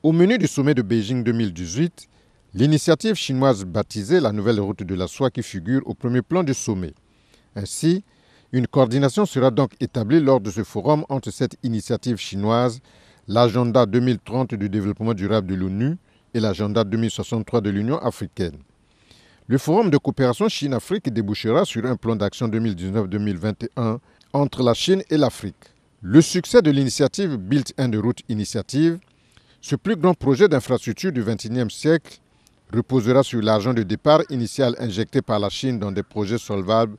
Au menu du sommet de Beijing 2018, l'initiative chinoise baptisée la nouvelle route de la soie qui figure au premier plan du sommet. Ainsi, une coordination sera donc établie lors de ce forum entre cette initiative chinoise, l'agenda 2030 du développement durable de l'ONU et l'agenda 2063 de l'Union africaine. Le forum de coopération Chine-Afrique débouchera sur un plan d'action 2019-2021 entre la Chine et l'Afrique. Le succès de l'initiative Belt and Road Initiative, ce plus grand projet d'infrastructure du XXIe siècle, reposera sur l'argent de départ initial injecté par la Chine dans des projets solvables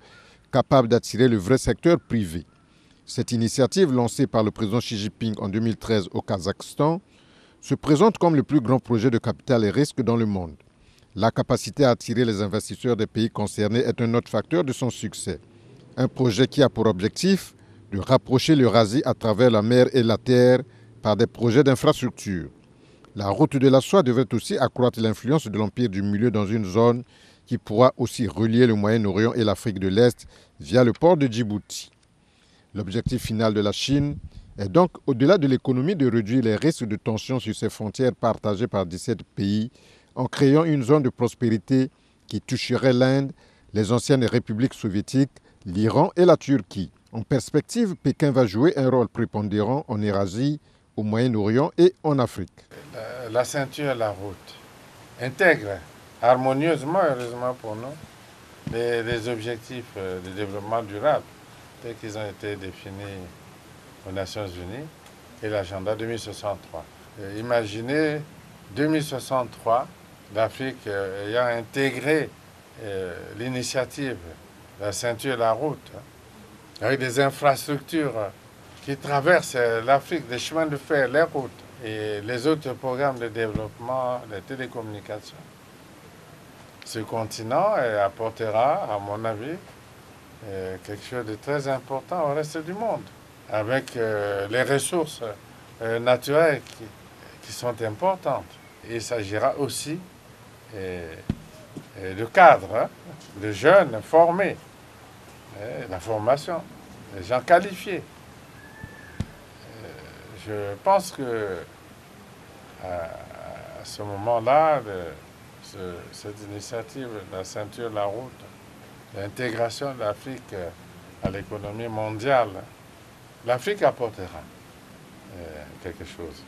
capables d'attirer le vrai secteur privé. Cette initiative, lancée par le président Xi Jinping en 2013 au Kazakhstan, se présente comme le plus grand projet de capital et risque dans le monde. La capacité à attirer les investisseurs des pays concernés est un autre facteur de son succès. Un projet qui a pour objectif de rapprocher l'Eurasie à travers la mer et la terre par des projets d'infrastructure. La route de la soie devrait aussi accroître l'influence de l'Empire du Milieu dans une zone qui pourra aussi relier le Moyen-Orient et l'Afrique de l'Est via le port de Djibouti. L'objectif final de la Chine est donc, au-delà de l'économie, de réduire les risques de tension sur ses frontières partagées par 17 pays en créant une zone de prospérité qui toucherait l'Inde, les anciennes républiques soviétiques, l'Iran et la Turquie. En perspective, Pékin va jouer un rôle prépondérant en Eurasie, au Moyen-Orient et en Afrique. La ceinture et la route intègrent harmonieusement, heureusement pour nous, les objectifs de développement durable tels qu'ils ont été définis aux Nations Unies et l'agenda 2063. Imaginez 2063, l'Afrique ayant intégré l'initiative, la ceinture et la route, avec des infrastructures qui traversent l'Afrique, les chemins de fer, les routes et les autres programmes de développement, les télécommunications. Ce continent apportera, à mon avis, quelque chose de très important au reste du monde, avec les ressources naturelles qui sont importantes. Il s'agira aussi de cadres, de jeunes formés, la formation, des gens qualifiés. Je pense que à ce moment-là, cette initiative, la ceinture, la route, l'intégration de l'Afrique à l'économie mondiale, l'Afrique apportera quelque chose.